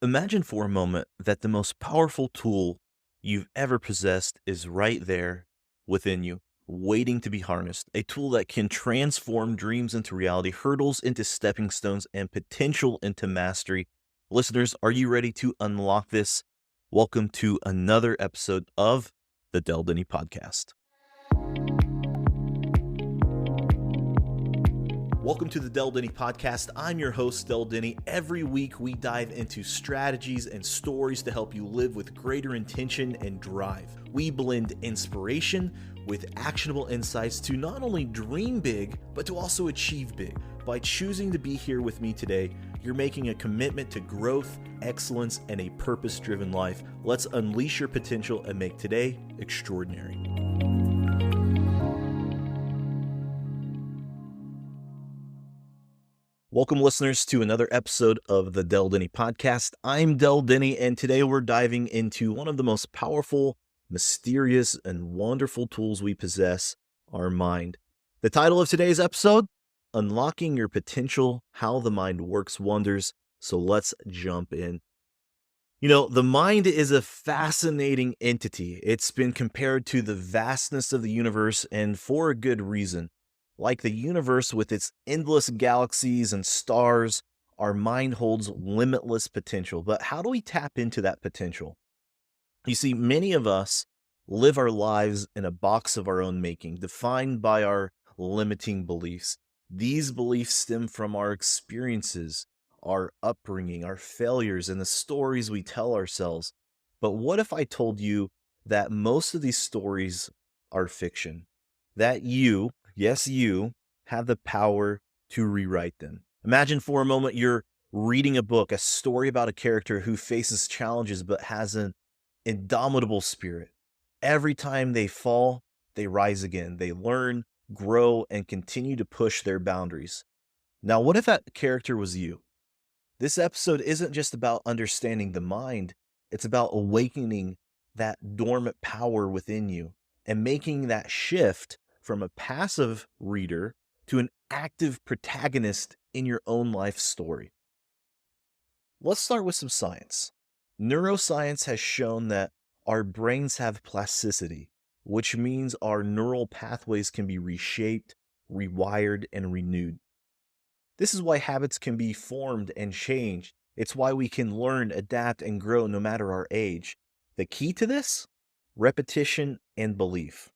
Imagine for a moment that the most powerful tool you've ever possessed is right there within you, waiting to be harnessed. A tool that can transform dreams into reality, hurdles into stepping stones, and potential into mastery. Listeners, are you ready to unlock this? Welcome to another episode of the Denney podcast. Welcome to the Denney podcast. I'm your host, Denney. Every week we dive into strategies and stories to help you live with greater intention and drive. We blend inspiration with actionable insights to not only dream big, but to also achieve big. By choosing to be here with me today, you're making a commitment to growth, excellence, and a purpose-driven life. Let's unleash your potential and make today extraordinary. Welcome, listeners, to another episode of the Denney podcast. I'm Denney, and today we're diving into one of the most powerful, mysterious, and wonderful tools we possess, our mind. The title of today's episode, Unlocking Your Potential, How the Mind Works Wonders. So let's jump in. You know, the mind is a fascinating entity. It's been compared to the vastness of the universe, and for a good reason. Like the universe with its endless galaxies and stars, our mind holds limitless potential. But how do we tap into that potential? You see, many of us live our lives in a box of our own making, defined by our limiting beliefs. These beliefs stem from our experiences, our upbringing, our failures, and the stories we tell ourselves. But what if I told you that most of these stories are fiction? That you, yes, you, have the power to rewrite them. Imagine for a moment you're reading a book, a story about a character who faces challenges but has an indomitable spirit. Every time they fall, they rise again. They learn, grow, and continue to push their boundaries. Now, what if that character was you? This episode isn't just about understanding the mind, it's about awakening that dormant power within you and making that shift from a passive reader to an active protagonist in your own life story. Let's start with some science. Neuroscience has shown that our brains have plasticity, which means our neural pathways can be reshaped, rewired, and renewed. This is why habits can be formed and changed. It's why we can learn, adapt, and grow no matter our age. The key to this? Repetition and belief.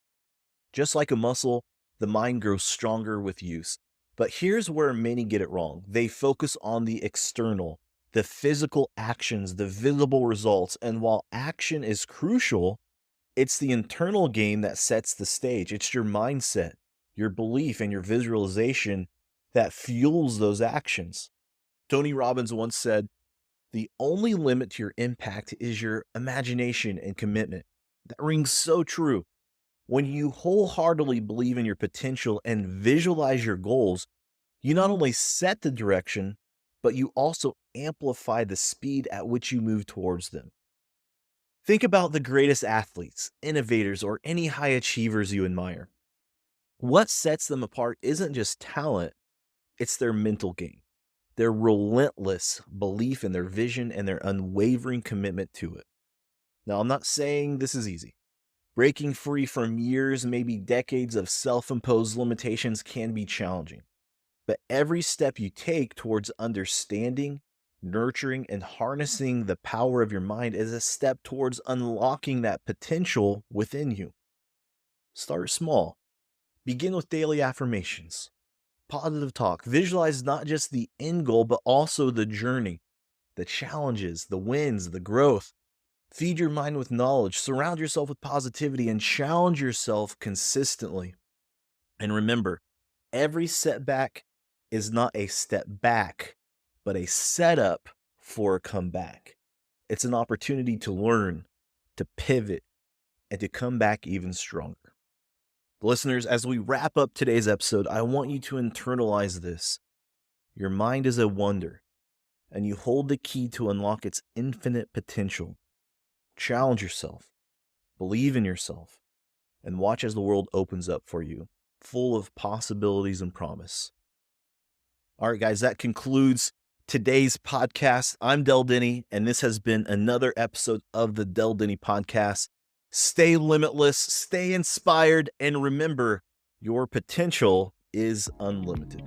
Just like a muscle, the mind grows stronger with use. But here's where many get it wrong. They focus on the external, the physical actions, the visible results. And while action is crucial, it's the internal game that sets the stage. It's your mindset, your belief, and your visualization that fuels those actions. Tony Robbins once said, "The only limit to your impact is your imagination and commitment." That rings so true. When you wholeheartedly believe in your potential and visualize your goals, you not only set the direction, but you also amplify the speed at which you move towards them. Think about the greatest athletes, innovators, or any high achievers you admire. What sets them apart isn't just talent, it's their mental game, their relentless belief in their vision, and their unwavering commitment to it. Now, I'm not saying this is easy. Breaking free from years, maybe decades of self-imposed limitations can be challenging. But every step you take towards understanding, nurturing, and harnessing the power of your mind is a step towards unlocking that potential within you. Start small. Begin with daily affirmations, positive talk. Visualize not just the end goal, but also the journey, the challenges, the wins, the growth. Feed your mind with knowledge, surround yourself with positivity, and challenge yourself consistently. And remember, every setback is not a step back, but a setup for a comeback. It's an opportunity to learn, to pivot, and to come back even stronger. Listeners, as we wrap up today's episode, I want you to internalize this. Your mind is a wonder, and you hold the key to unlock its infinite potential. Challenge yourself, believe in yourself, and watch as the world opens up for you, full of possibilities and promise. All right, guys, that concludes today's podcast. I'm Denney, and this has been another episode of the Denney podcast. Stay limitless, stay inspired, and remember, your potential is unlimited.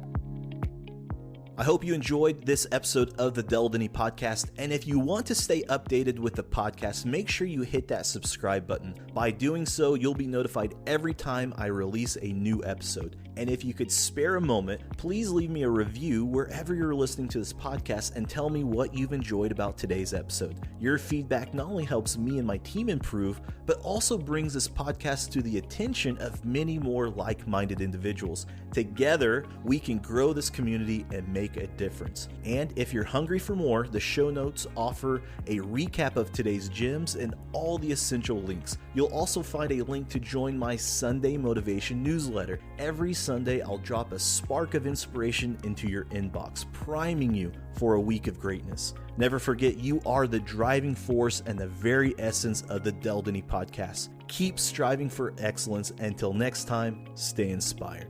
I hope you enjoyed this episode of the Denney podcast, and if you want to stay updated with the podcast, make sure you hit that subscribe button. By doing so, you'll be notified every time I release a new episode. And if you could spare a moment, please leave me a review wherever you're listening to this podcast and tell me what you've enjoyed about today's episode. Your feedback not only helps me and my team improve, but also brings this podcast to the attention of many more like-minded individuals. Together, we can grow this community and make a difference. And if you're hungry for more, the show notes offer a recap of today's gems and all the essential links. You'll also find a link to join my Sunday motivation newsletter. Every Sunday, I'll drop a spark of inspiration into your inbox, priming you for a week of greatness. Never forget, you are the driving force and the very essence of the Denney podcast. Keep striving for excellence. Until next time, stay inspired.